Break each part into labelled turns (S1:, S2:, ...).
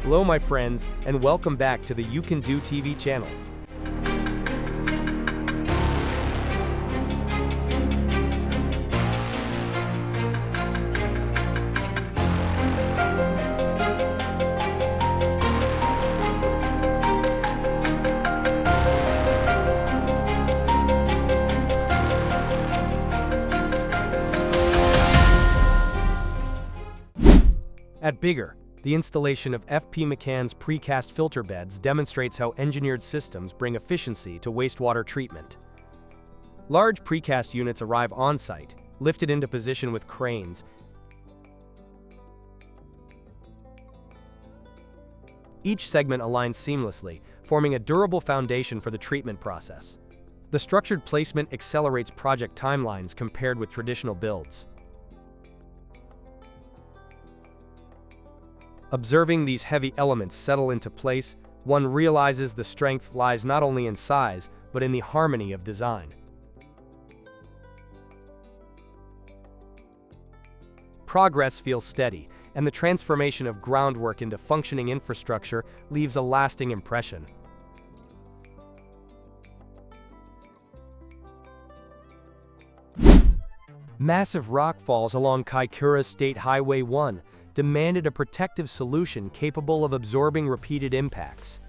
S1: Hello my friends, and welcome back to the You Can Do TV channel. At Bigger, the installation of FP McCann's precast filter beds demonstrates how engineered systems bring efficiency to wastewater treatment. Large precast units arrive on-site, lifted into position with cranes. Each segment aligns seamlessly, forming a durable foundation for the treatment process. The structured placement accelerates project timelines compared with traditional builds. Observing these heavy elements settle into place, one realizes the strength lies not only in size, but in the harmony of design. Progress feels steady, and the transformation of groundwork into functioning infrastructure leaves a lasting impression. Massive rockfalls along Kaikoura State Highway 1 demanded a protective solution capable of absorbing repeated impacts.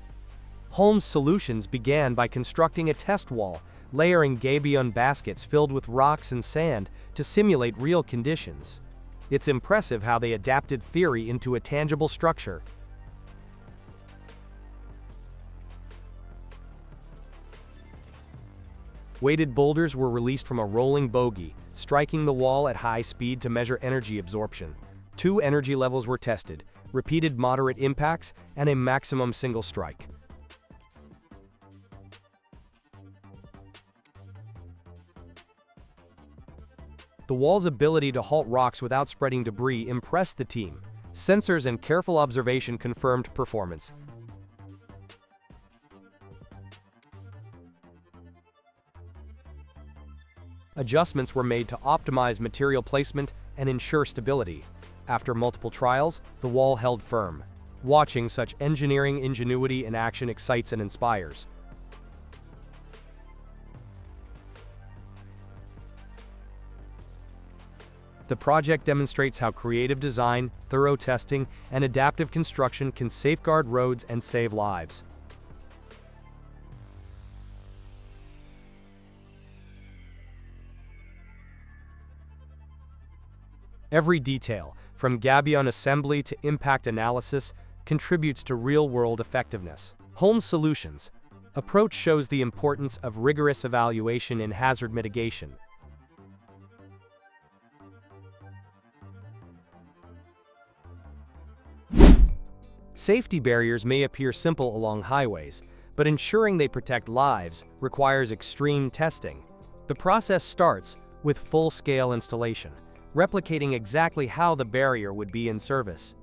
S1: Holmes Solutions began by constructing a test wall, layering gabion baskets filled with rocks and sand to simulate real conditions. It's impressive how they adapted theory into a tangible structure. Weighted boulders were released from a rolling bogie, striking the wall at high speed to measure energy absorption. 2 energy levels were tested: repeated moderate impacts and a maximum single strike. The wall's ability to halt rocks without spreading debris impressed the team. Sensors and careful observation confirmed performance. Adjustments were made to optimize material placement and ensure stability. After multiple trials, the wall held firm. Watching such engineering ingenuity in action excites and inspires. The project demonstrates how creative design, thorough testing, and adaptive construction can safeguard roads and save lives. Every detail, from gabion assembly to impact analysis, contributes to real-world effectiveness. Holmes Solutions' approach shows the importance of rigorous evaluation in hazard mitigation. Safety barriers may appear simple along highways, but ensuring they protect lives requires extreme testing. The process starts with full-scale installation, replicating exactly how the barrier would be in service.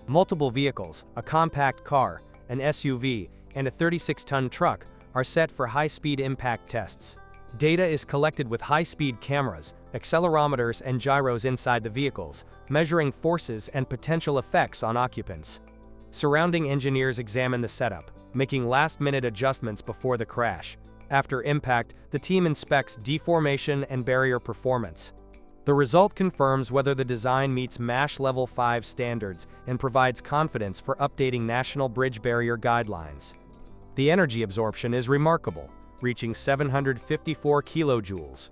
S1: Multiple vehicles, a compact car, an SUV, and a 36-ton truck are set for high-speed impact tests. Data is collected with high-speed cameras, accelerometers, and gyros inside the vehicles, measuring forces and potential effects on occupants. Surrounding engineers examine the setup, making last-minute adjustments before the crash. After impact, the team inspects deformation and barrier performance. The result confirms whether the design meets MASH Level 5 standards and provides confidence for updating national bridge barrier guidelines. The energy absorption is remarkable, reaching 754 kilojoules.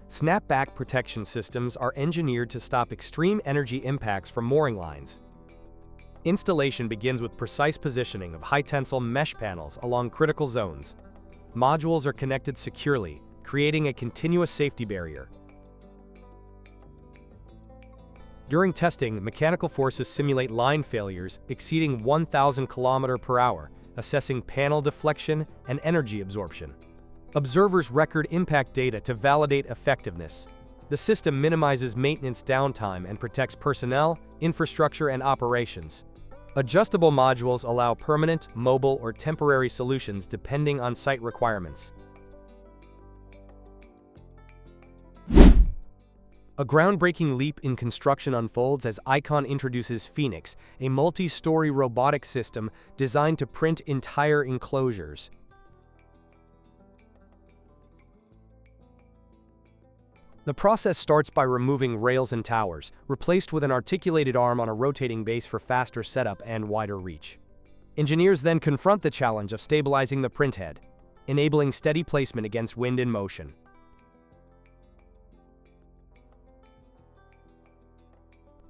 S1: Snapback protection systems are engineered to stop extreme energy impacts from mooring lines. Installation begins with precise positioning of high-tensile mesh panels along critical zones. Modules are connected securely, creating a continuous safety barrier. During testing, mechanical forces simulate line failures exceeding 1,000 km/h, assessing panel deflection and energy absorption. Observers record impact data to validate effectiveness. The system minimizes maintenance downtime and protects personnel, infrastructure, and operations. Adjustable modules allow permanent, mobile, or temporary solutions depending on site requirements. A groundbreaking leap in construction unfolds as Icon introduces Phoenix, a multi-story robotic system designed to print entire enclosures. The process starts by removing rails and towers, replaced with an articulated arm on a rotating base for faster setup and wider reach. Engineers then confront the challenge of stabilizing the printhead, enabling steady placement against wind and motion.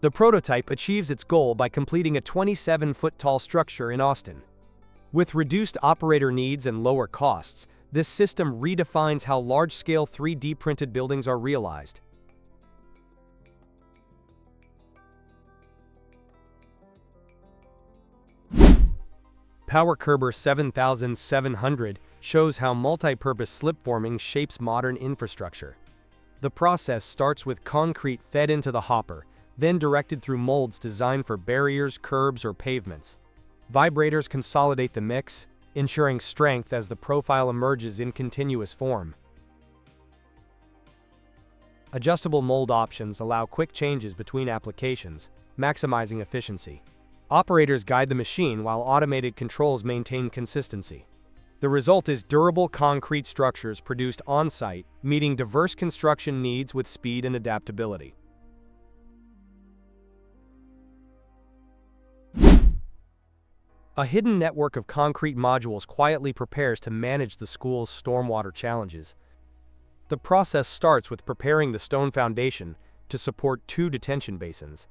S1: The prototype achieves its goal by completing a 27-foot-tall structure in Austin. With reduced operator needs and lower costs, this system redefines how large-scale 3D printed buildings are realized. PowerCurber 7700 shows how multi-purpose slip-forming shapes modern infrastructure. The process starts with concrete fed into the hopper, then directed through molds designed for barriers, curbs, or pavements. Vibrators consolidate the mix, ensuring strength as the profile emerges in continuous form. Adjustable mold options allow quick changes between applications, maximizing efficiency. Operators guide the machine while automated controls maintain consistency. The result is durable concrete structures produced on-site, meeting diverse construction needs with speed and adaptability. A hidden network of concrete modules quietly prepares to manage the school's stormwater challenges. The process starts with preparing the stone foundation to support 2 detention basins.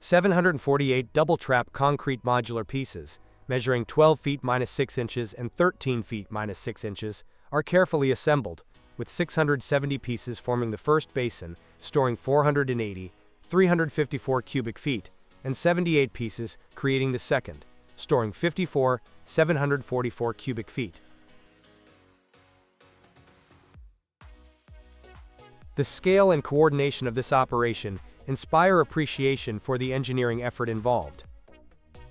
S1: 748 double-trap concrete modular pieces, measuring 12 feet - 6 inches and 13 feet - 6 inches, are carefully assembled, with 670 pieces forming the first basin, storing 480, 354 cubic feet, and 78 pieces creating the second, storing 54, 744 cubic feet. The scale and coordination of this operation inspire appreciation for the engineering effort involved.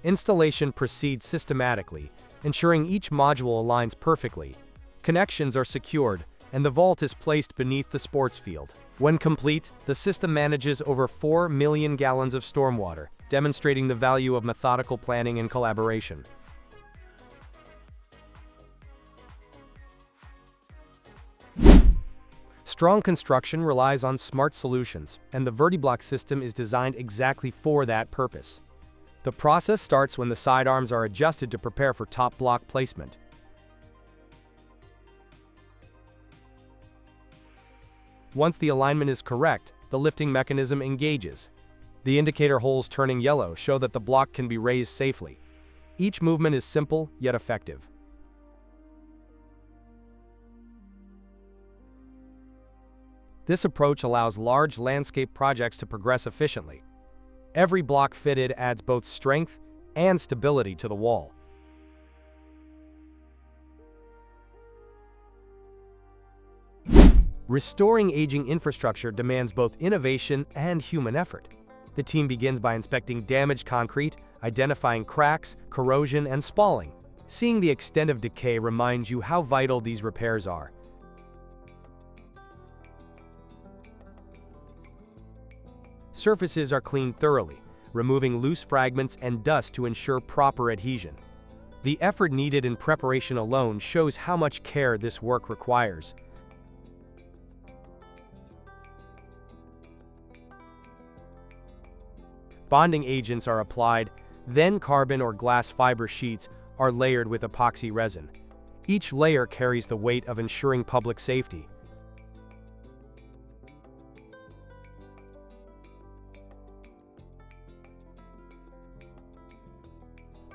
S1: Installation proceeds systematically, ensuring each module aligns perfectly. Connections are secured, and the vault is placed beneath the sports field. When complete, the system manages over 4 million gallons of stormwater, demonstrating the value of methodical planning and collaboration. Strong construction relies on smart solutions, and the VertiBlock system is designed exactly for that purpose. The process starts when the sidearms are adjusted to prepare for top block placement. Once the alignment is correct, the lifting mechanism engages. The indicator holes turning yellow show that the block can be raised safely. Each movement is simple yet effective. This approach allows large landscape projects to progress efficiently. Every block fitted adds both strength and stability to the wall. Restoring aging infrastructure demands both innovation and human effort. The team begins by inspecting damaged concrete, identifying cracks, corrosion, and spalling. Seeing the extent of decay reminds you how vital these repairs are. Surfaces are cleaned thoroughly, removing loose fragments and dust to ensure proper adhesion. The effort needed in preparation alone shows how much care this work requires. Bonding agents are applied, then carbon or glass fiber sheets are layered with epoxy resin. Each layer carries the weight of ensuring public safety.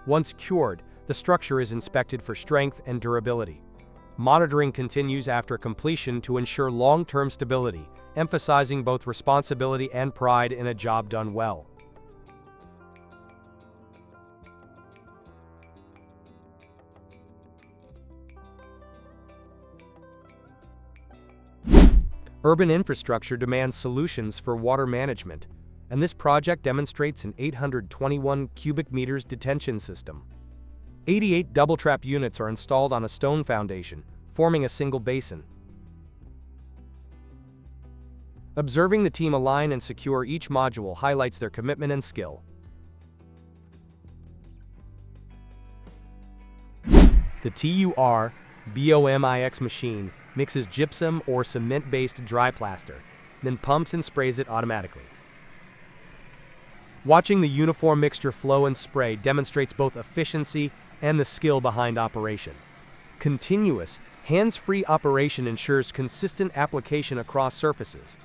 S1: Once cured, the structure is inspected for strength and durability. Monitoring continues after completion to ensure long-term stability, emphasizing both responsibility and pride in a job done well. Urban infrastructure demands solutions for water management. and this project demonstrates an 821 cubic meters detention system. 88 double-trap units are installed on a stone foundation, forming a single basin. Observing the team align and secure each module highlights their commitment and skill. The TUR-BOMIX machine mixes gypsum or cement-based dry plaster, then pumps and sprays it automatically. Watching the uniform mixture flow and spray demonstrates both efficiency and the skill behind operation. Continuous, hands-free operation ensures consistent application across surfaces.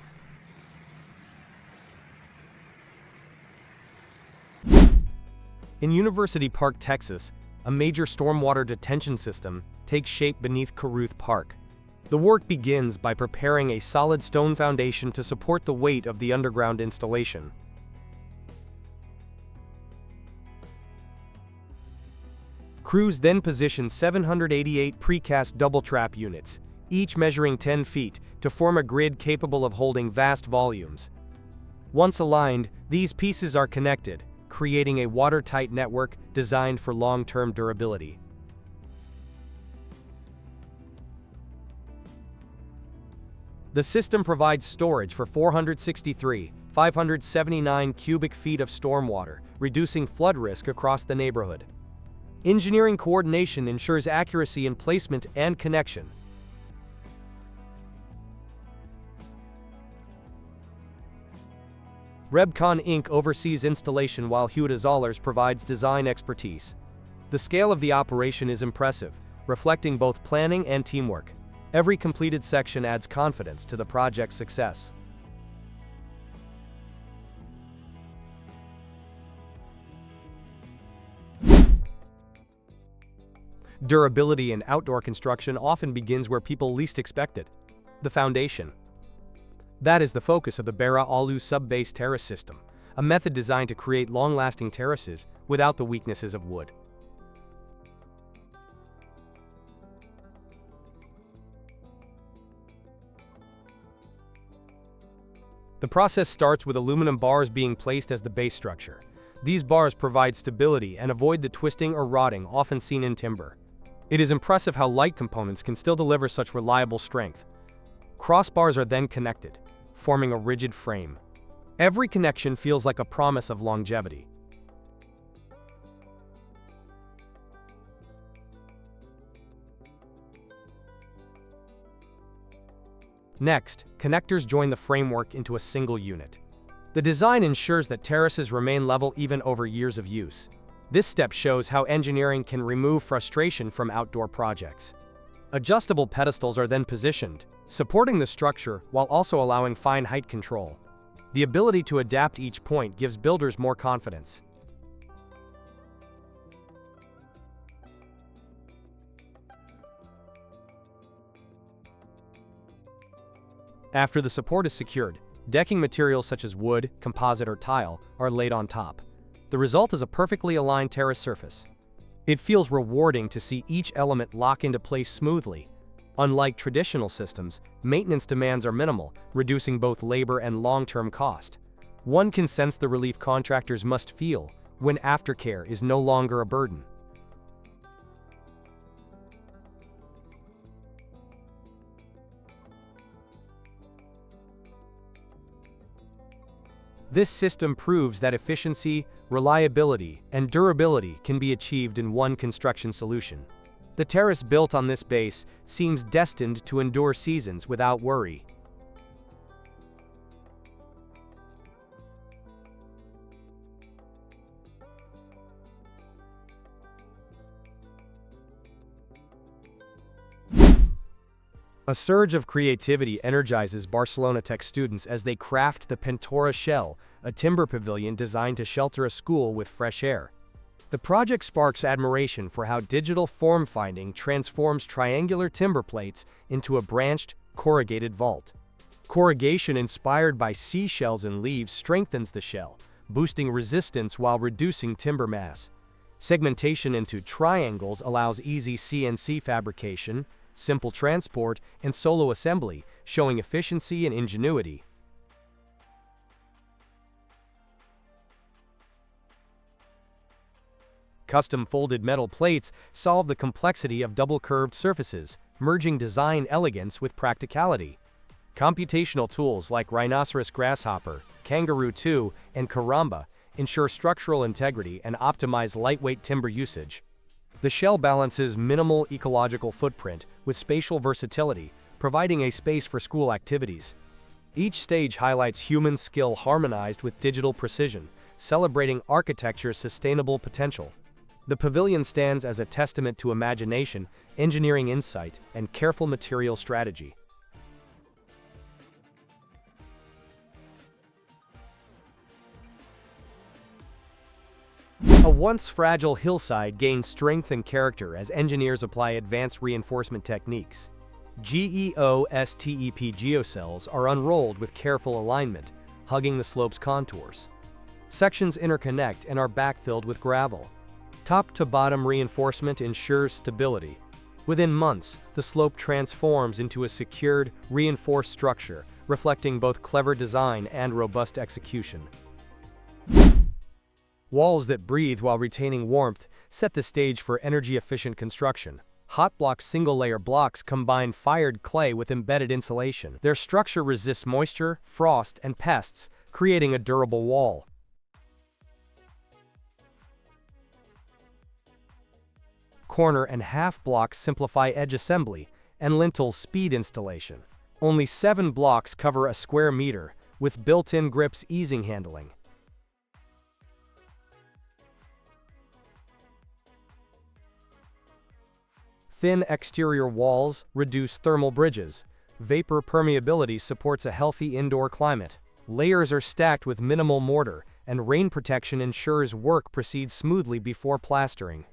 S1: In University Park, Texas, a major stormwater detention system takes shape beneath Caruth Park. The work begins by preparing a solid stone foundation to support the weight of the underground installation. Crews then position 788 precast double-trap units, each measuring 10 feet, to form a grid capable of holding vast volumes. Once aligned, these pieces are connected, creating a watertight network designed for long-term durability. The system provides storage for 579 cubic feet of stormwater, reducing flood risk across the neighborhood. Engineering coordination ensures accuracy in placement and connection. Rebcon Inc. oversees installation while Huda Zollers provides design expertise. The scale of the operation is impressive, reflecting both planning and teamwork. Every completed section adds confidence to the project's success. Durability in outdoor construction often begins where people least expect it: the foundation. That is the focus of the Bara Alu subbase terrace system, a method designed to create long-lasting terraces without the weaknesses of wood. The process starts with aluminum bars being placed as the base structure. These bars provide stability and avoid the twisting or rotting often seen in timber. It is impressive how light components can still deliver such reliable strength. Crossbars are then connected, forming a rigid frame. Every connection feels like a promise of longevity. Next, connectors join the framework into a single unit. The design ensures that terraces remain level even over years of use. This step shows how engineering can remove frustration from outdoor projects. Adjustable pedestals are then positioned, supporting the structure while also allowing fine height control. The ability to adapt each point gives builders more confidence. After the support is secured, decking materials such as wood, composite, or tile are laid on top. The result is a perfectly aligned terrace surface. It feels rewarding to see each element lock into place smoothly. Unlike traditional systems, maintenance demands are minimal, reducing both labor and long-term cost. One can sense the relief contractors must feel when aftercare is no longer a burden. This system proves that efficiency, reliability, and durability can be achieved in one construction solution. The terrace built on this base seems destined to endure seasons without worry. A surge of creativity energizes Barcelona Tech students as they craft the Pintora Shell, a timber pavilion designed to shelter a school with fresh air. The project sparks admiration for how digital form finding transforms triangular timber plates into a branched, corrugated vault. Corrugation inspired by seashells and leaves strengthens the shell, boosting resistance while reducing timber mass. Segmentation into triangles allows easy CNC fabrication, simple transport, and solo assembly, showing efficiency and ingenuity. Custom folded metal plates solve the complexity of double-curved surfaces, merging design elegance with practicality. Computational tools like Rhinoceros Grasshopper, Kangaroo 2, and Karamba ensure structural integrity and optimize lightweight timber usage. The shell balances minimal ecological footprint with spatial versatility, providing a space for school activities. Each stage highlights human skill harmonized with digital precision, celebrating architecture's sustainable potential. The pavilion stands as a testament to imagination, engineering insight, and careful material strategy. A once fragile hillside gains strength and character as engineers apply advanced reinforcement techniques. GEOSTEP geocells are unrolled with careful alignment, hugging the slope's contours. Sections interconnect and are backfilled with gravel. Top-to-bottom reinforcement ensures stability. Within months, the slope transforms into a secured, reinforced structure, reflecting both clever design and robust execution. Walls that breathe while retaining warmth set the stage for energy-efficient construction. Hot-block single-layer blocks combine fired clay with embedded insulation. Their structure resists moisture, frost, and pests, creating a durable wall. Corner and half blocks simplify edge assembly, and lintels speed installation. Only 7 blocks cover a square meter, with built-in grips easing handling. Thin exterior walls reduce thermal bridges. Vapor permeability supports a healthy indoor climate. Layers are stacked with minimal mortar, and rain protection ensures work proceeds smoothly before plastering.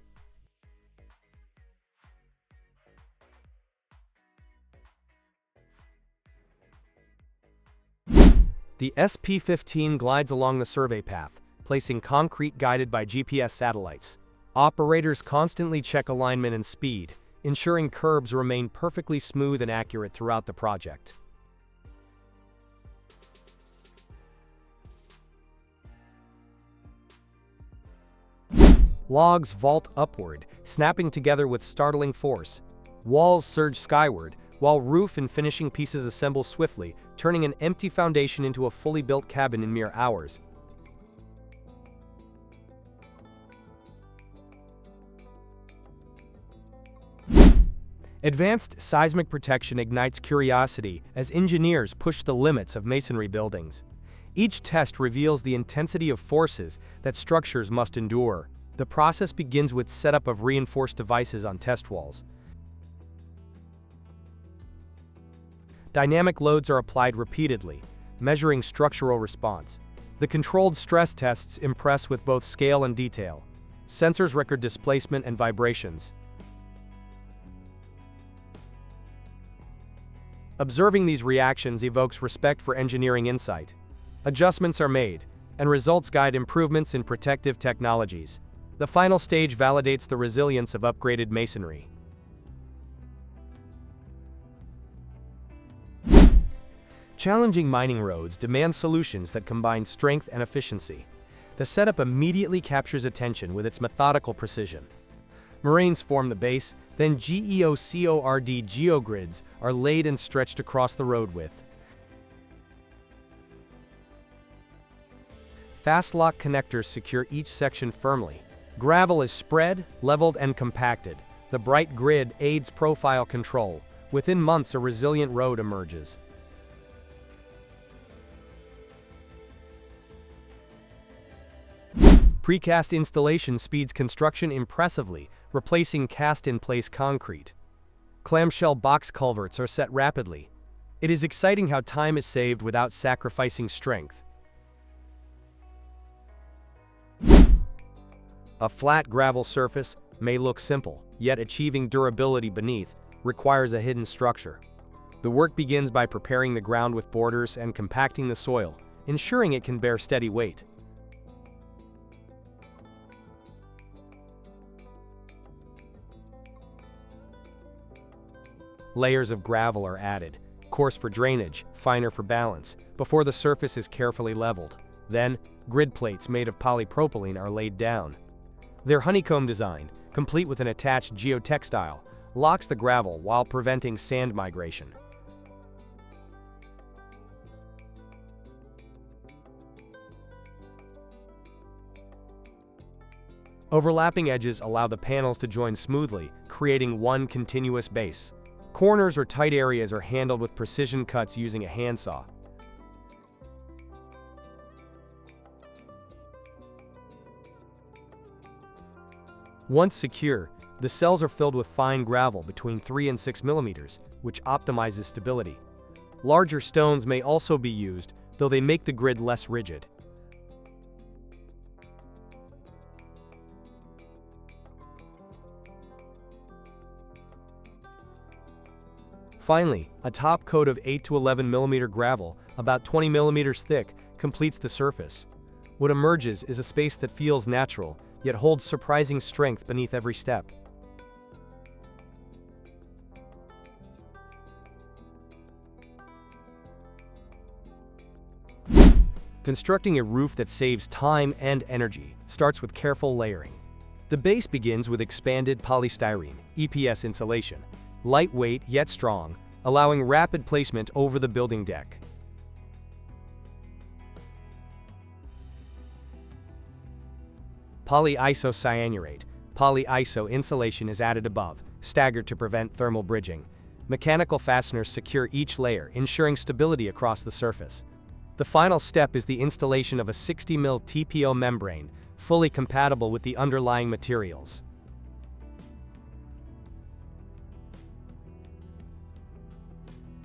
S1: The SP-15 glides along the survey path, placing concrete guided by GPS satellites. Operators constantly check alignment and speed, ensuring curbs remain perfectly smooth and accurate throughout the project. Logs vault upward, snapping together with startling force. Walls surge skyward, while roof and finishing pieces assemble swiftly, turning an empty foundation into a fully built cabin in mere hours. Advanced seismic protection ignites curiosity as engineers push the limits of masonry buildings. Each test reveals the intensity of forces that structures must endure. The process begins with setup of reinforced devices on test walls. Dynamic loads are applied repeatedly, measuring structural response. The controlled stress tests impress with both scale and detail. Sensors record displacement and vibrations. Observing these reactions evokes respect for engineering insight. Adjustments are made, and results guide improvements in protective technologies. The final stage validates the resilience of upgraded masonry. Challenging mining roads demand solutions that combine strength and efficiency. The setup immediately captures attention with its methodical precision. Moraines form the base, then GEOCORD geogrids are laid and stretched across the road width. Fast lock connectors secure each section firmly. Gravel is spread, leveled, and compacted. The bright grid aids profile control. Within months, a resilient road emerges. Precast installation speeds construction impressively, replacing cast-in-place concrete. Clamshell box culverts are set rapidly. It is exciting how time is saved without sacrificing strength. A flat gravel surface may look simple, yet achieving durability beneath requires a hidden structure. The work begins by preparing the ground with borders and compacting the soil, ensuring it can bear steady weight. Layers of gravel are added, coarse for drainage, finer for balance, before the surface is carefully leveled. Then, grid plates made of polypropylene are laid down. Their honeycomb design, complete with an attached geotextile, locks the gravel while preventing sand migration. Overlapping edges allow the panels to join smoothly, creating one continuous base. Corners or tight areas are handled with precision cuts using a handsaw. Once secure, the cells are filled with fine gravel between 3 and 6 mm, which optimizes stability. Larger stones may also be used, though they make the grid less rigid. Finally, a top coat of 8 to 11 mm gravel, about 20 mm thick, completes the surface. What emerges is a space that feels natural, yet holds surprising strength beneath every step. Constructing a roof that saves time and energy starts with careful layering. The base begins with expanded polystyrene, EPS insulation, lightweight yet strong, allowing rapid placement over the building deck. Polyisocyanurate, polyiso insulation is added above, staggered to prevent thermal bridging. Mechanical fasteners secure each layer, ensuring stability across the surface. The final step is the installation of a 60 mm TPO membrane, fully compatible with the underlying materials.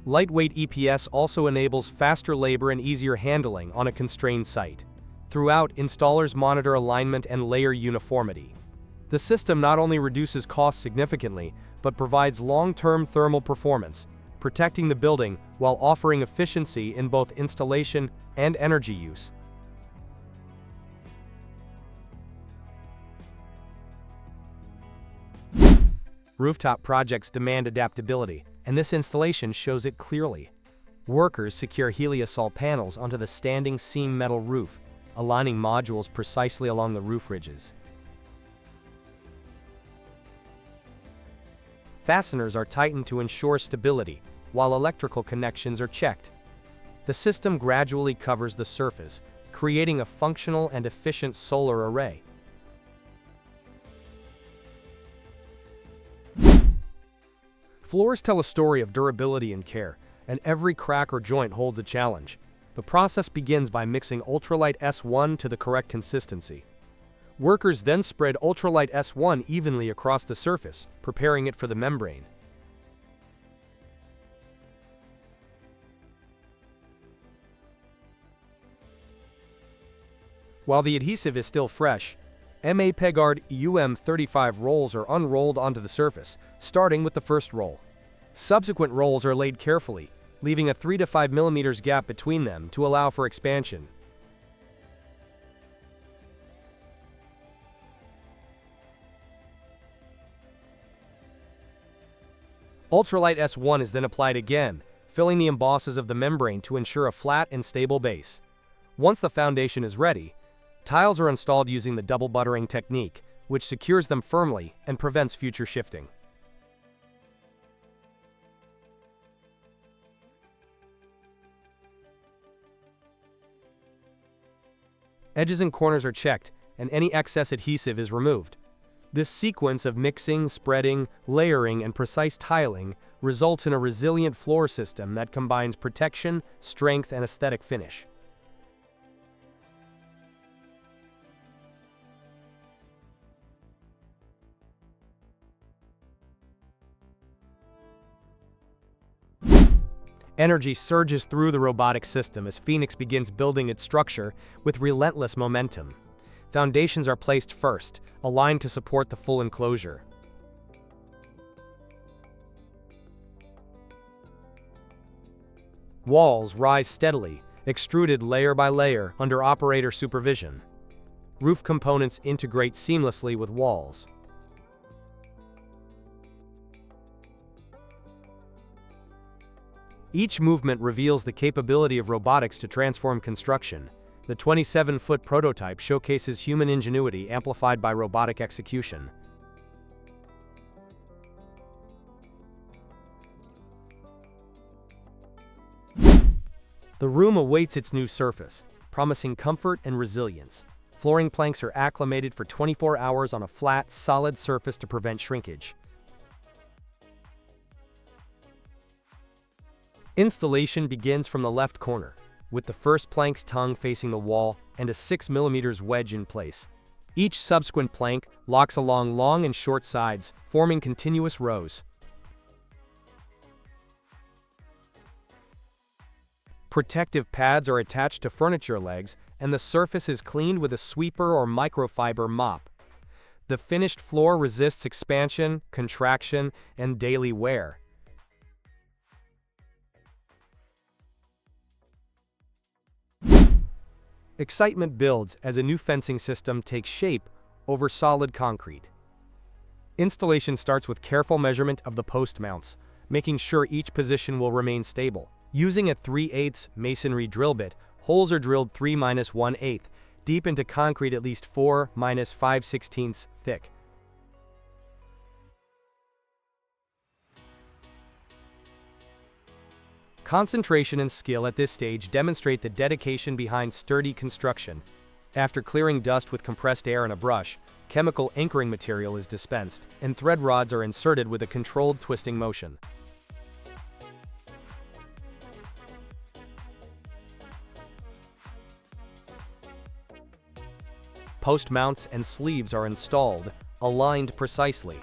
S1: Lightweight EPS also enables faster labor and easier handling on a constrained site. Throughout, installers monitor alignment and layer uniformity. The system not only reduces costs significantly, but provides long-term thermal performance, protecting the building while offering efficiency in both installation and energy use. Rooftop projects demand adaptability, and this installation shows it clearly. Workers secure heliosol panels onto the standing seam metal roof, aligning modules precisely along the roof ridges. Fasteners are tightened to ensure stability, while electrical connections are checked. The system gradually covers the surface, creating a functional and efficient solar array. Floors tell a story of durability and care, and every crack or joint holds a challenge. The process begins by mixing ultralight S1 to the correct consistency. Workers then spread ultralight S1 evenly across the surface, preparing it for the membrane. While the adhesive is still fresh, MA-Pegard UM35 rolls are unrolled onto the surface, starting with the first roll. Subsequent rolls are laid carefully, leaving a 3 to 5 mm gap between them to allow for expansion. Ultralight S1 is then applied again, filling the embosses of the membrane to ensure a flat and stable base. Once the foundation is ready, tiles are installed using the double buttering technique, which secures them firmly and prevents future shifting. Edges and corners are checked, and any excess adhesive is removed. This sequence of mixing, spreading, layering, and precise tiling results in a resilient floor system that combines protection, strength, and aesthetic finish. Energy surges through the robotic system as Phoenix begins building its structure with relentless momentum. Foundations are placed first, aligned to support the full enclosure. Walls rise steadily, extruded layer by layer under operator supervision. Roof components integrate seamlessly with walls. Each movement reveals the capability of robotics to transform construction, The 27-foot prototype showcases human ingenuity amplified by robotic execution. The room awaits its new surface, promising comfort and resilience. Flooring planks are acclimated for 24 hours on a flat, solid surface to prevent shrinkage. Installation begins from the left corner, with the first plank's tongue facing the wall and a 6 mm wedge in place. Each subsequent plank locks along long and short sides, forming continuous rows. Protective pads are attached to furniture legs, and the surface is cleaned with a sweeper or microfiber mop. The finished floor resists expansion, contraction, and daily wear. Excitement builds as a new fencing system takes shape over solid concrete. Installation starts with careful measurement of the post mounts, making sure each position will remain stable. Using a 3/8 masonry drill bit, holes are drilled 3-1/8 deep into concrete at least 4-5/16 thick. Concentration and skill at this stage demonstrate the dedication behind sturdy construction. After clearing dust with compressed air and a brush, chemical anchoring material is dispensed, and thread rods are inserted with a controlled twisting motion. Post mounts and sleeves are installed, aligned precisely.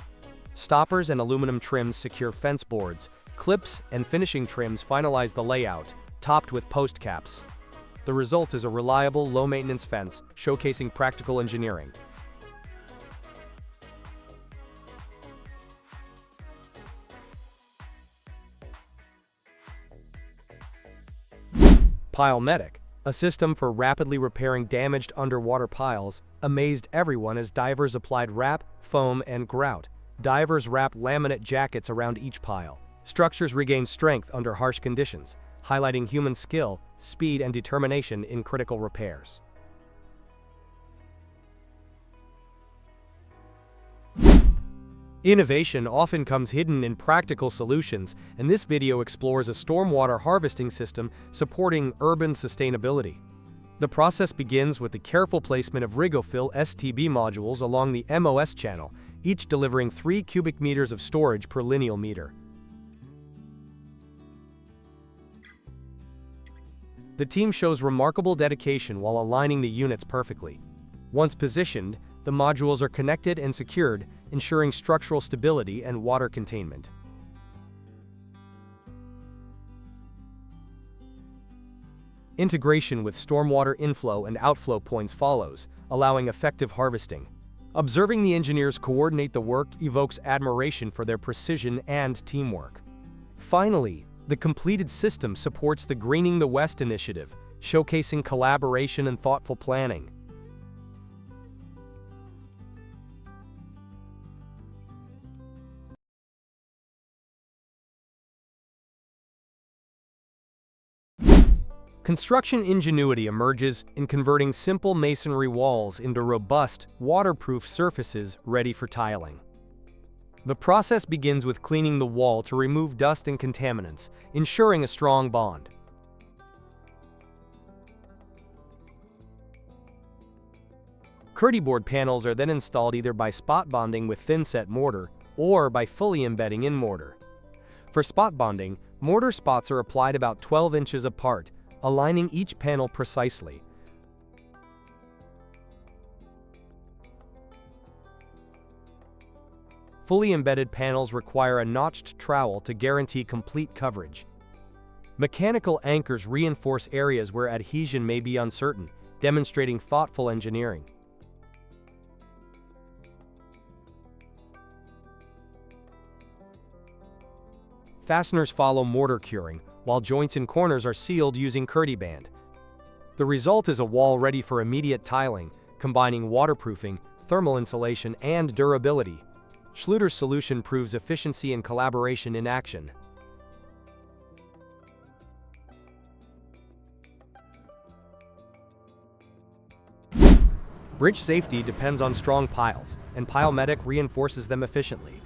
S1: Stoppers and aluminum trims secure fence boards. Clips and finishing trims finalize the layout, topped with post caps. The result is a reliable, low-maintenance fence, showcasing practical engineering. Pile-medic, a system for rapidly repairing damaged underwater piles, amazed everyone as divers applied wrap, foam, and grout. Divers wrap laminate jackets around each pile. Structures regain strength under harsh conditions, highlighting human skill, speed, and determination in critical repairs. Innovation often comes hidden in practical solutions, and this video explores a stormwater harvesting system supporting urban sustainability. The process begins with the careful placement of Rigofil STB modules along the MOS channel, each delivering 3 cubic meters of storage per lineal meter. The team shows remarkable dedication while aligning the units perfectly. Once positioned, the modules are connected and secured, ensuring structural stability and water containment. Integration with stormwater inflow and outflow points follows, allowing effective harvesting. Observing the engineers coordinate the work evokes admiration for their precision and teamwork. Finally, the completed system supports the Greening the West initiative, showcasing collaboration and thoughtful planning. Construction ingenuity emerges in converting simple masonry walls into robust, waterproof surfaces ready for tiling. The process begins with cleaning the wall to remove dust and contaminants, ensuring a strong bond. Curdyboard panels are then installed either by spot bonding with thin-set mortar or by fully embedding in mortar. For spot bonding, mortar spots are applied about 12 inches apart, aligning each panel precisely. Fully embedded panels require a notched trowel to guarantee complete coverage. Mechanical anchors reinforce areas where adhesion may be uncertain, demonstrating thoughtful engineering. Fasteners follow mortar curing, while joints and corners are sealed using Curdyband. The result is a wall ready for immediate tiling, combining waterproofing, thermal insulation, and durability. Schluter's solution proves efficiency and collaboration in action. Bridge safety depends on strong piles, and PileMedic reinforces them efficiently.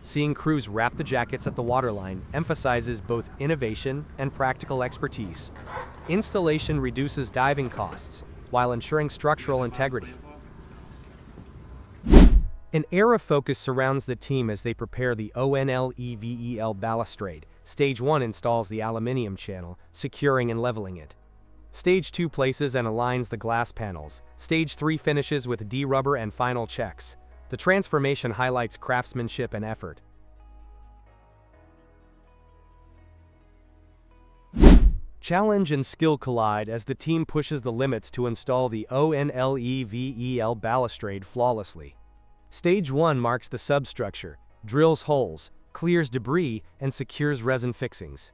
S1: Seeing crews wrap the jackets at the waterline emphasizes both innovation and practical expertise. Installation reduces diving costs, while ensuring structural integrity. An air of focus surrounds the team as they prepare the ONLEVEL balustrade. Stage 1 installs the aluminium channel, securing and leveling it. Stage 2 places and aligns the glass panels. Stage 3 finishes with D-rubber and final checks. The transformation highlights craftsmanship and effort. Challenge and skill collide as the team pushes the limits to install the ONLEVEL balustrade flawlessly. Stage 1 marks the substructure, drills holes, clears debris, and secures resin fixings.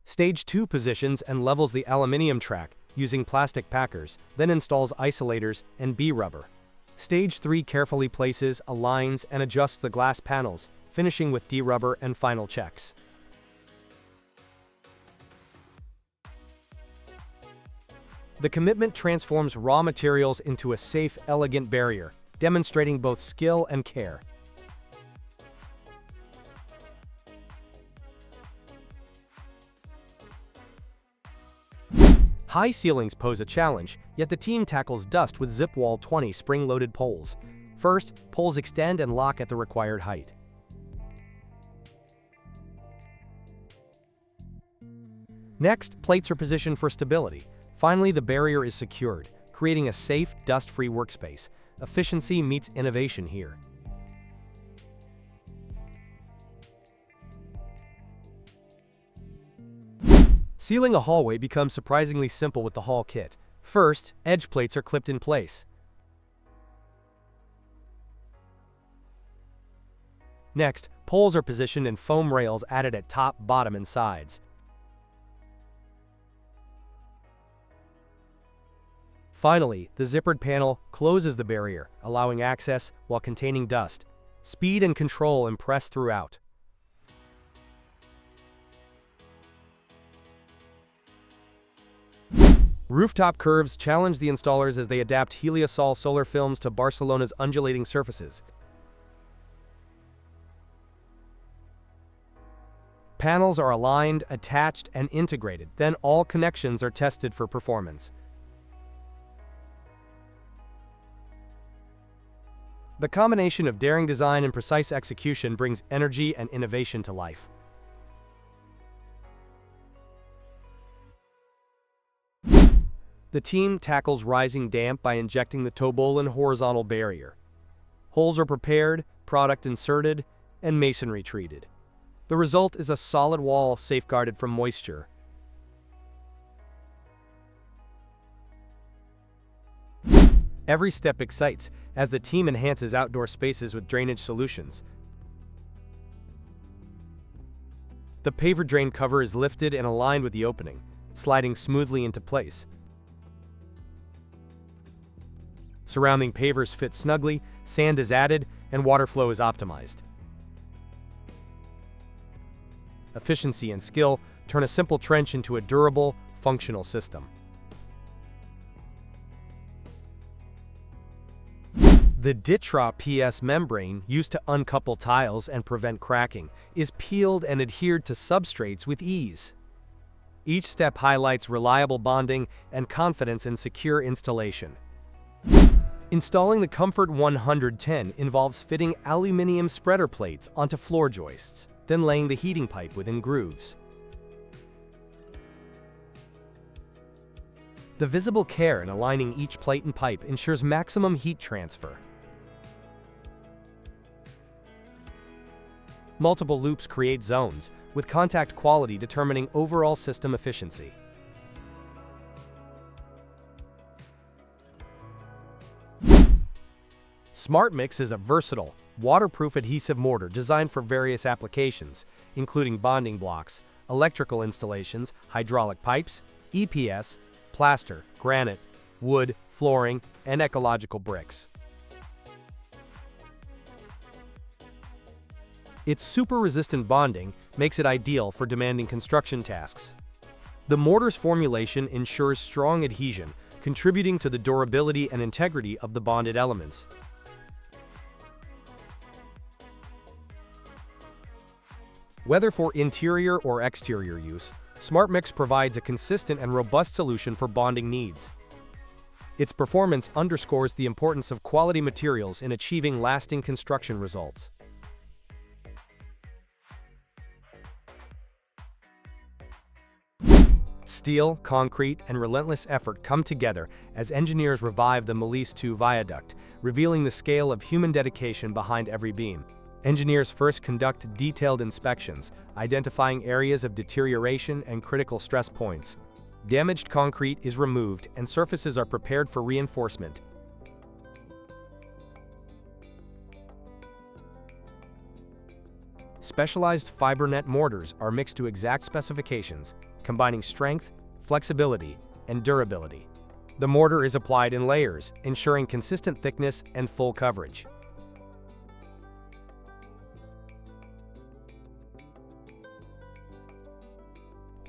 S1: Stage 2 positions and levels the aluminium track using plastic packers, then installs isolators and B-rubber. Stage 3 carefully places, aligns, and adjusts the glass panels, finishing with D-rubber and final checks. The commitment transforms raw materials into a safe, elegant barrier, demonstrating both skill and care. High ceilings pose a challenge, yet the team tackles dust with Zipwall 20 spring-loaded poles. First, poles extend and lock at the required height. Next, plates are positioned for stability. Finally, the barrier is secured, creating a safe, dust-free workspace. Efficiency meets innovation here. Sealing a hallway becomes surprisingly simple with the hall kit. First, edge plates are clipped in place. Next, poles are positioned and foam rails added at top, bottom, and sides. Finally, the zippered panel closes the barrier, allowing access while containing dust. Speed and control impress throughout. Rooftop curves challenge the installers as they adapt Heliosol solar films to Barcelona's undulating surfaces. Panels are aligned, attached, and integrated, then all connections are tested for performance. The combination of daring design and precise execution brings energy and innovation to life. The team tackles rising damp by injecting the Tobolin horizontal barrier. Holes are prepared, product inserted, and masonry treated. The result is a solid wall safeguarded from moisture. Every step excites as the team enhances outdoor spaces with drainage solutions. The paver drain cover is lifted and aligned with the opening, sliding smoothly into place. Surrounding pavers fit snugly, sand is added, and water flow is optimized. Efficiency and skill turn a simple trench into a durable, functional system. The Ditra PS membrane, used to uncouple tiles and prevent cracking, is peeled and adhered to substrates with ease. Each step highlights reliable bonding and confidence in secure installation. Installing the Comfort 110 involves fitting aluminum spreader plates onto floor joists, then laying the heating pipe within grooves. The visible care in aligning each plate and pipe ensures maximum heat transfer. Multiple loops create zones, with contact quality determining overall system efficiency. SmartMix is a versatile, waterproof adhesive mortar designed for various applications, including bonding blocks, electrical installations, hydraulic pipes, EPS, plaster, granite, wood, flooring, and ecological bricks. Its super-resistant bonding makes it ideal for demanding construction tasks. The mortar's formulation ensures strong adhesion, contributing to the durability and integrity of the bonded elements. Whether for interior or exterior use, SmartMix provides a consistent and robust solution for bonding needs. Its performance underscores the importance of quality materials in achieving lasting construction results. Steel, concrete, and relentless effort come together as engineers revive the Molise 2 viaduct, revealing the scale of human dedication behind every beam. Engineers first conduct detailed inspections, identifying areas of deterioration and critical stress points. Damaged concrete is removed and surfaces are prepared for reinforcement. Specialized fiber net mortars are mixed to exact specifications, combining strength, flexibility, and durability. The mortar is applied in layers, ensuring consistent thickness and full coverage.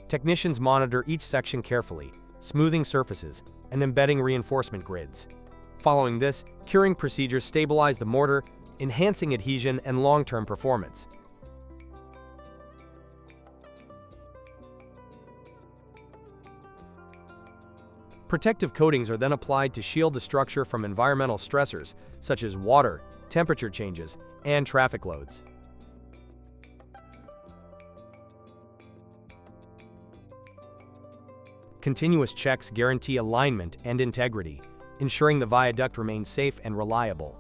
S1: Technicians monitor each section carefully, smoothing surfaces and embedding reinforcement grids. Following this, curing procedures stabilize the mortar, enhancing adhesion and long-term performance. Protective coatings are then applied to shield the structure from environmental stressors, such as water, temperature changes, and traffic loads. Continuous checks guarantee alignment and integrity, ensuring the viaduct remains safe and reliable.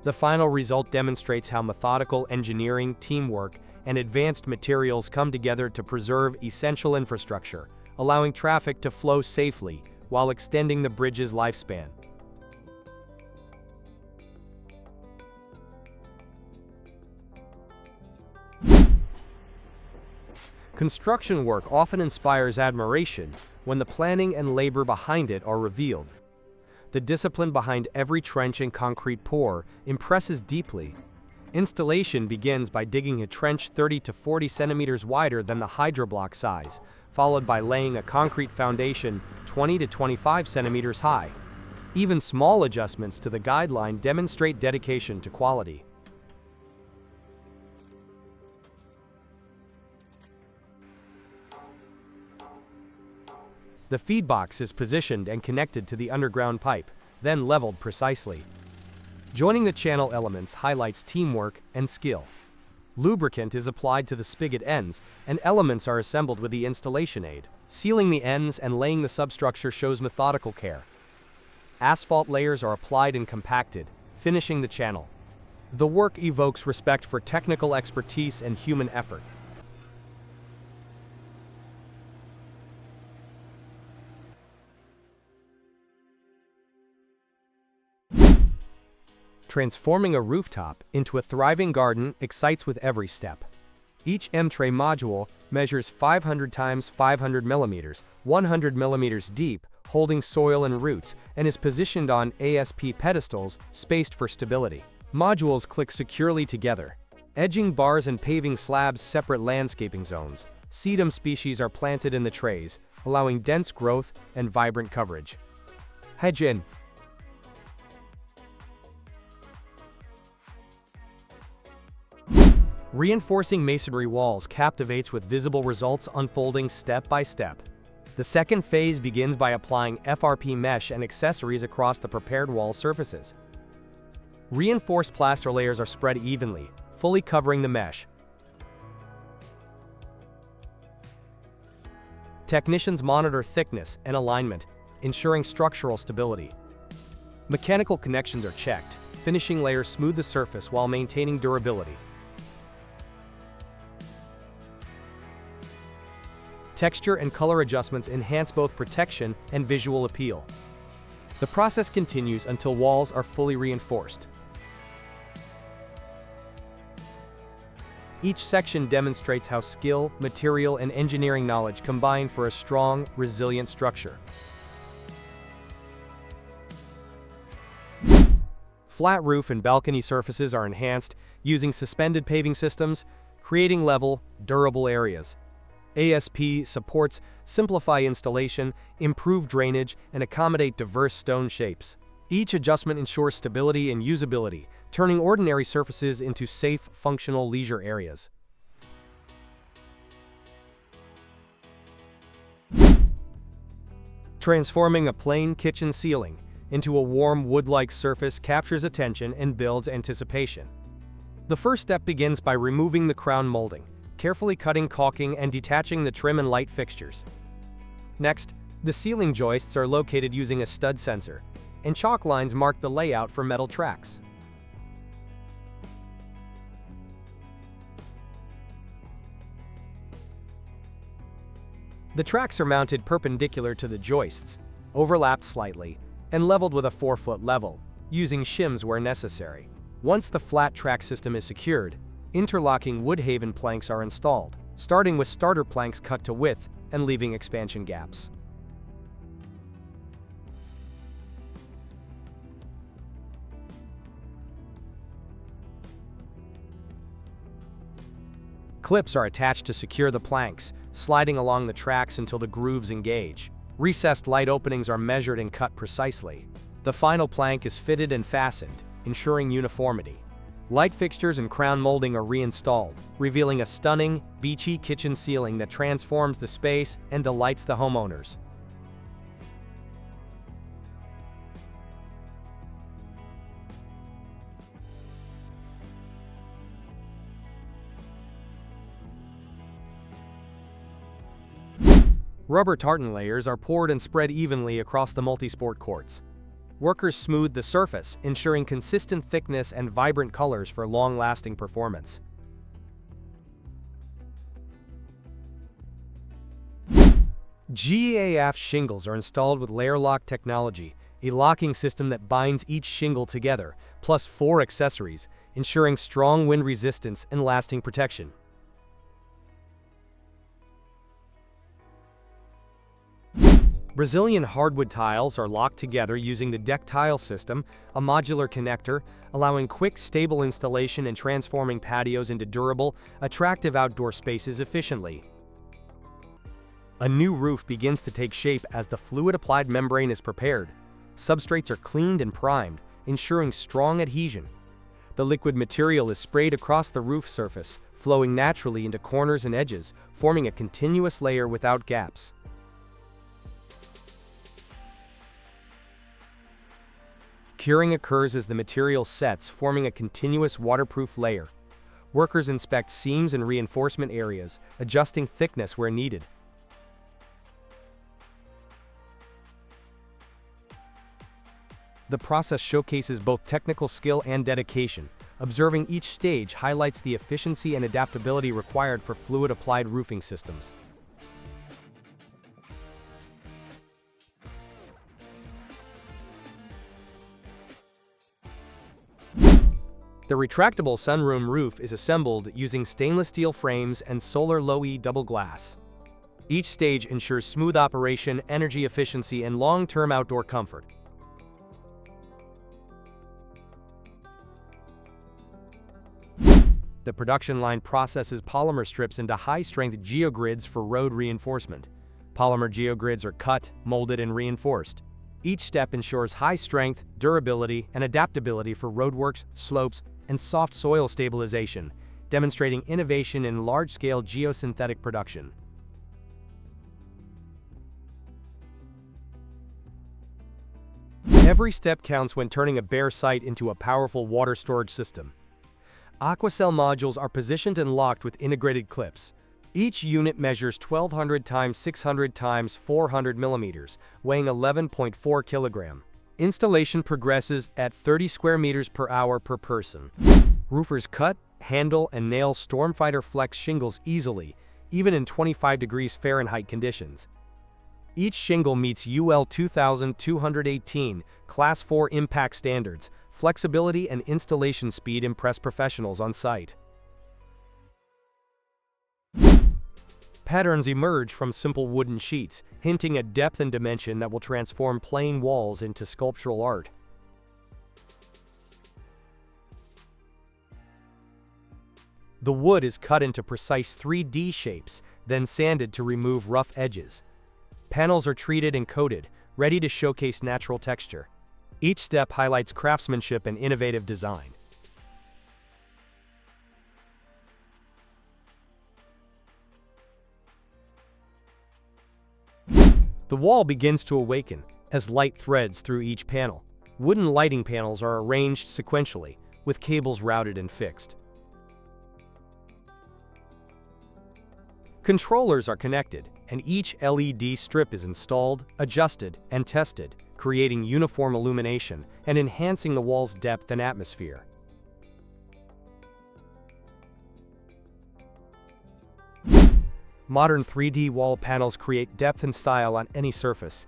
S1: The final result demonstrates how methodical engineering, teamwork, and advanced materials come together to preserve essential infrastructure, allowing traffic to flow safely while extending the bridge's lifespan. Construction work often inspires admiration when the planning and labor behind it are revealed. The discipline behind every trench and concrete pour impresses deeply. Installation begins by digging a trench 30 to 40 centimeters wider than the hydroblock size, followed by laying a concrete foundation 20 to 25 centimeters high. Even small adjustments to the guideline demonstrate dedication to quality. The feed box is positioned and connected to the underground pipe, then leveled precisely. Joining the channel elements highlights teamwork and skill. Lubricant is applied to the spigot ends, and elements are assembled with the installation aid. Sealing the ends and laying the substructure shows methodical care. Asphalt layers are applied and compacted, finishing the channel. The work evokes respect for technical expertise and human effort. Transforming a rooftop into a thriving garden excites with every step. Each M-tray module measures 500 times 500 millimeters, 100 millimeters deep, holding soil and roots, and is positioned on ASP pedestals spaced for stability. Modules click securely together. Edging bars and paving slabs separate landscaping zones. Sedum species are planted in the trays, allowing dense growth and vibrant coverage. Hedge in. Reinforcing masonry walls captivates with visible results unfolding step by step. The second phase begins by applying FRP mesh and accessories across the prepared wall surfaces. Reinforced plaster layers are spread evenly, fully covering the mesh. Technicians monitor thickness and alignment, ensuring structural stability. Mechanical connections are checked. Finishing layers smooth the surface while maintaining durability. Texture and color adjustments enhance both protection and visual appeal. The process continues until walls are fully reinforced. Each section demonstrates how skill, material, and engineering knowledge combine for a strong, resilient structure. Flat roof and balcony surfaces are enhanced using suspended paving systems, creating level, durable areas. ASP supports simplify installation, improve drainage, and accommodate diverse stone shapes. Each adjustment ensures stability and usability, turning ordinary surfaces into safe, functional leisure areas. Transforming a plain kitchen ceiling into a warm wood-like surface captures attention and builds anticipation. The first step begins by removing the crown molding, carefully cutting caulking and detaching the trim and light fixtures. Next, the ceiling joists are located using a stud sensor, and chalk lines mark the layout for metal tracks. The tracks are mounted perpendicular to the joists, overlapped slightly, and leveled with a 4-foot level, using shims where necessary. Once the flat track system is secured, interlocking Woodhaven planks are installed, starting with starter planks cut to width and leaving expansion gaps. Clips are attached to secure the planks, sliding along the tracks until the grooves engage. Recessed light openings are measured and cut precisely. The final plank is fitted and fastened, ensuring uniformity. Light fixtures and crown molding are reinstalled, revealing a stunning, beachy kitchen ceiling that transforms the space and delights the homeowners. Rubber tartan layers are poured and spread evenly across the multi-sport courts. Workers smooth the surface, ensuring consistent thickness and vibrant colors for long-lasting performance. GAF shingles are installed with layer lock technology, a locking system that binds each shingle together, plus 4 accessories, ensuring strong wind resistance and lasting protection. Brazilian hardwood tiles are locked together using the deck tile system, a modular connector, allowing quick, stable installation and transforming patios into durable, attractive outdoor spaces efficiently. A new roof begins to take shape as the fluid-applied membrane is prepared. Substrates are cleaned and primed, ensuring strong adhesion. The liquid material is sprayed across the roof surface, flowing naturally into corners and edges, forming a continuous layer without gaps. Curing occurs as the material sets, forming a continuous waterproof layer. Workers inspect seams and reinforcement areas, adjusting thickness where needed. The process showcases both technical skill and dedication. Observing each stage highlights the efficiency and adaptability required for fluid-applied roofing systems. The retractable sunroom roof is assembled using stainless steel frames and solar low-E double glass. Each stage ensures smooth operation, energy efficiency, and long-term outdoor comfort. The production line processes polymer strips into high-strength geogrids for road reinforcement. Polymer geogrids are cut, molded, and reinforced. Each step ensures high strength, durability, and adaptability for roadworks, slopes, and soft soil stabilization, demonstrating innovation in large-scale geosynthetic production. Every step counts when turning a bare site into a powerful water storage system. Aquacell modules are positioned and locked with integrated clips. Each unit measures 1200 x 600 x 400 mm, weighing 11.4 kg. Installation progresses at 30 square meters per hour per person. Roofers cut, handle, and nail Stormwater Flex shingles easily, even in 25 degrees Fahrenheit conditions. Each shingle meets UL 2218 Class 4 impact standards. Flexibility and installation speed impress professionals on site. Patterns emerge from simple wooden sheets, hinting at depth and dimension that will transform plain walls into sculptural art. The wood is cut into precise 3D shapes, then sanded to remove rough edges. Panels are treated and coated, ready to showcase natural texture. Each step highlights craftsmanship and innovative design. The wall begins to awaken as light threads through each panel. Wooden lighting panels are arranged sequentially, with cables routed and fixed. Controllers are connected, and each LED strip is installed, adjusted, and tested, creating uniform illumination and enhancing the wall's depth and atmosphere. Modern 3D wall panels create depth and style on any surface.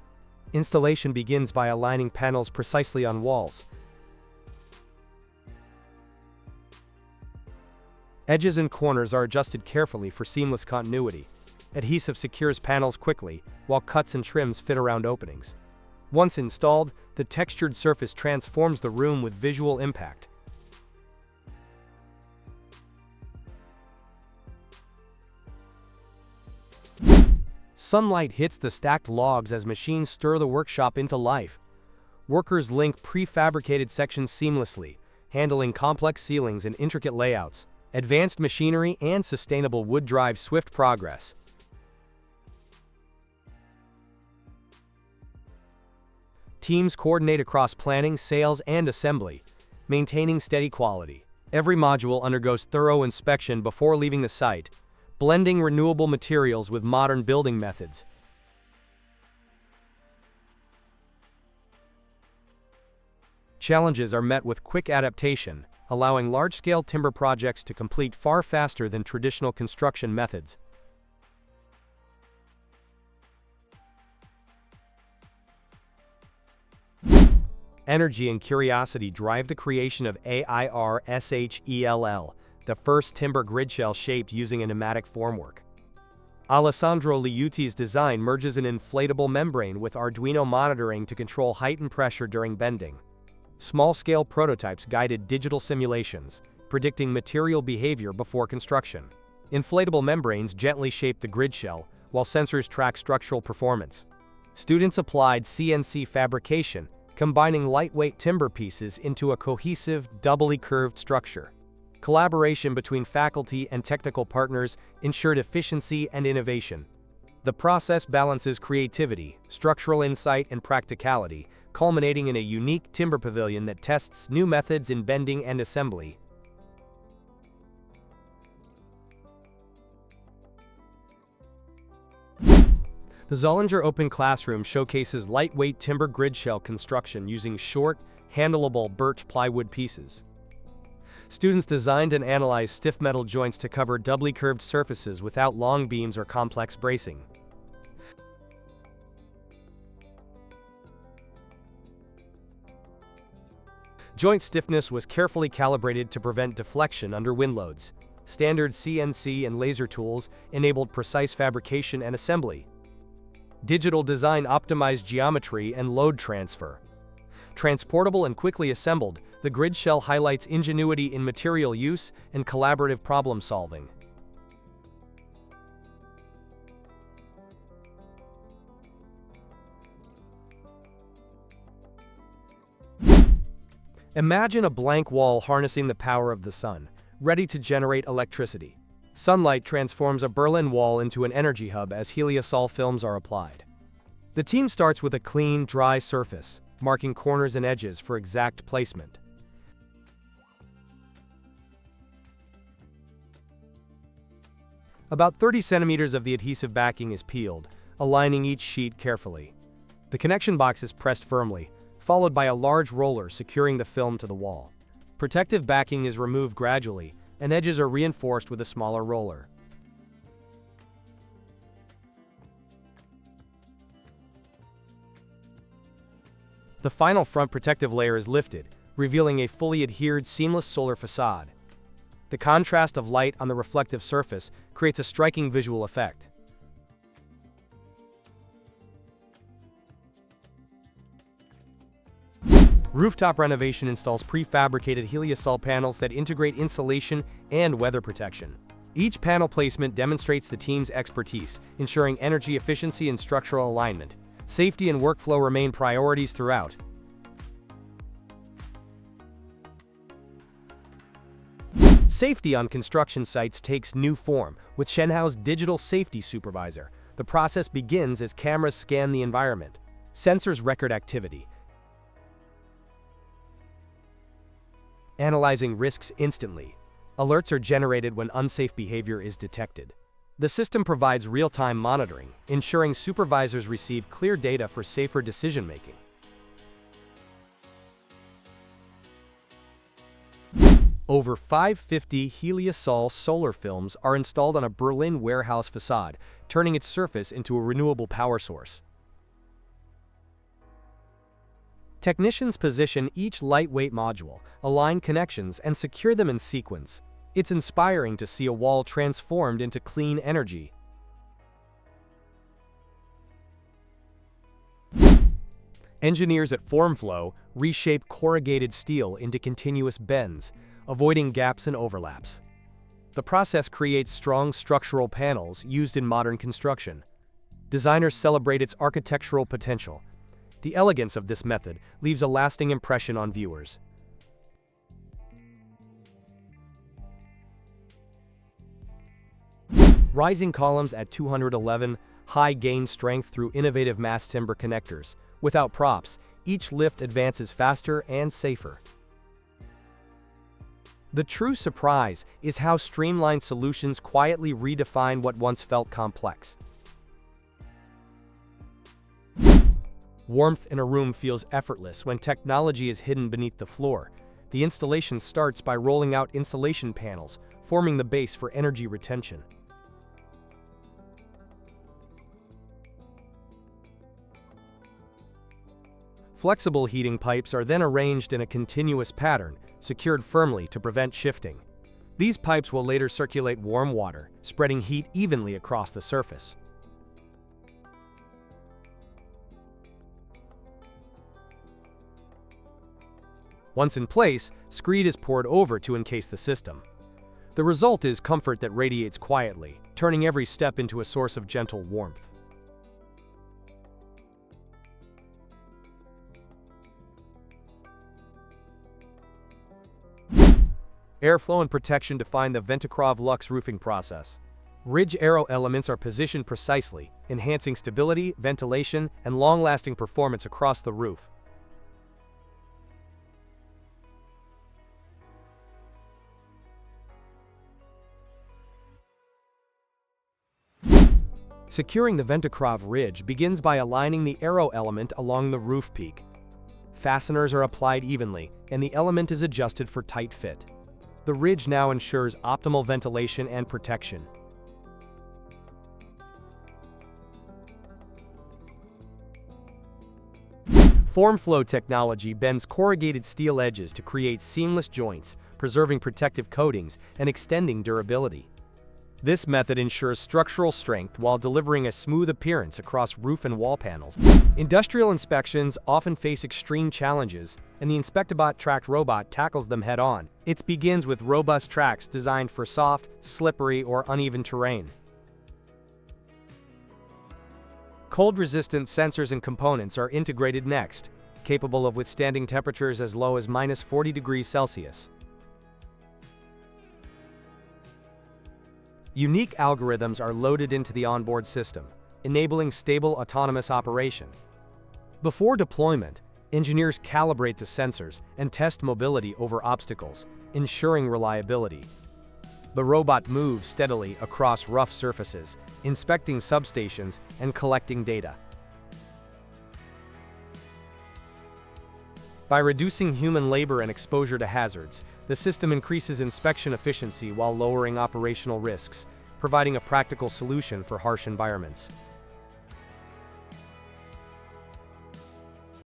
S1: Installation begins by aligning panels precisely on walls. Edges and corners are adjusted carefully for seamless continuity. Adhesive secures panels quickly, while cuts and trims fit around openings. Once installed, the textured surface transforms the room with visual impact. Sunlight hits the stacked logs as machines stir the workshop into life. Workers link prefabricated sections seamlessly, handling complex ceilings and intricate layouts. Advanced machinery and sustainable wood drive swift progress. Teams coordinate across planning, sales, and assembly, maintaining steady quality. Every module undergoes thorough inspection before leaving the site, blending renewable materials with modern building methods. Challenges are met with quick adaptation, allowing large-scale timber projects to complete far faster than traditional construction methods. Energy and curiosity drive the creation of AIRSHELL, the first timber grid shell shaped using a pneumatic formwork. Alessandro Liuti's design merges an inflatable membrane with Arduino monitoring to control height and pressure during bending. Small-scale prototypes guided digital simulations, predicting material behavior before construction. Inflatable membranes gently shape the grid shell, while sensors track structural performance. Students applied CNC fabrication, combining lightweight timber pieces into a cohesive, doubly curved structure. Collaboration between faculty and technical partners ensured efficiency and innovation. The process balances creativity, structural insight, and practicality, culminating in a unique timber pavilion that tests new methods in bending and assembly. The Zollinger Open Classroom showcases lightweight timber grid shell construction using short, handleable birch plywood pieces. Students designed and analyzed stiff metal joints to cover doubly curved surfaces without long beams or complex bracing. Joint stiffness was carefully calibrated to prevent deflection under wind loads. Standard CNC and laser tools enabled precise fabrication and assembly. Digital design optimized geometry and load transfer. Transportable and quickly assembled, the grid shell highlights ingenuity in material use and collaborative problem solving. Imagine a blank wall harnessing the power of the sun, ready to generate electricity. Sunlight transforms a Berlin wall into an energy hub as heliosol films are applied. The team starts with a clean, dry surface, marking corners and edges for exact placement. About 30 centimeters of the adhesive backing is peeled, aligning each sheet carefully. The connection box is pressed firmly, followed by a large roller securing the film to the wall. Protective backing is removed gradually, and edges are reinforced with a smaller roller. The final front protective layer is lifted, revealing a fully adhered seamless solar facade. The contrast of light on the reflective surface creates a striking visual effect. Rooftop renovation installs prefabricated heliosol panels that integrate insulation and weather protection. Each panel placement demonstrates the team's expertise, ensuring energy efficiency and structural alignment. Safety and workflow remain priorities throughout. Safety on construction sites takes new form with Shenhao's digital safety supervisor. The process begins as cameras scan the environment. Sensors record activity, analyzing risks instantly. Alerts are generated when unsafe behavior is detected. The system provides real-time monitoring, ensuring supervisors receive clear data for safer decision-making. Over 550 heliosol solar films are installed on a Berlin warehouse facade, turning its surface into a renewable power source. Technicians position each lightweight module, align connections, and secure them in sequence. It's inspiring to see a wall transformed into clean energy. Engineers at FormFlow reshape corrugated steel into continuous bends, avoiding gaps and overlaps. The process creates strong structural panels used in modern construction. Designers celebrate its architectural potential. The elegance of this method leaves a lasting impression on viewers. Rising columns at 211, high gain strength through innovative mass timber connectors. Without props, each lift advances faster and safer. The true surprise is how streamlined solutions quietly redefine what once felt complex. Warmth in a room feels effortless when technology is hidden beneath the floor. The installation starts by rolling out insulation panels, forming the base for energy retention. Flexible heating pipes are then arranged in a continuous pattern, secured firmly to prevent shifting. These pipes will later circulate warm water, spreading heat evenly across the surface. Once in place, screed is poured over to encase the system. The result is comfort that radiates quietly, turning every step into a source of gentle warmth. Airflow and protection define the Ventikrov Lux roofing process. Ridge arrow elements are positioned precisely, enhancing stability, ventilation, and long-lasting performance across the roof. Securing the Ventikrov ridge begins by aligning the arrow element along the roof peak. Fasteners are applied evenly, and the element is adjusted for tight fit. The ridge now ensures optimal ventilation and protection. FormFlow technology bends corrugated steel edges to create seamless joints, preserving protective coatings and extending durability. This method ensures structural strength while delivering a smooth appearance across roof and wall panels. Industrial inspections often face extreme challenges, and the InspectaBot tracked robot tackles them head-on. It begins with robust tracks designed for soft, slippery, or uneven terrain. Cold-resistant sensors and components are integrated next, capable of withstanding temperatures as low as -40 degrees Celsius. Unique algorithms are loaded into the onboard system, enabling stable autonomous operation. Before deployment, engineers calibrate the sensors and test mobility over obstacles, ensuring reliability. The robot moves steadily across rough surfaces, inspecting substations and collecting data. By reducing human labor and exposure to hazards, the system increases inspection efficiency while lowering operational risks, providing a practical solution for harsh environments.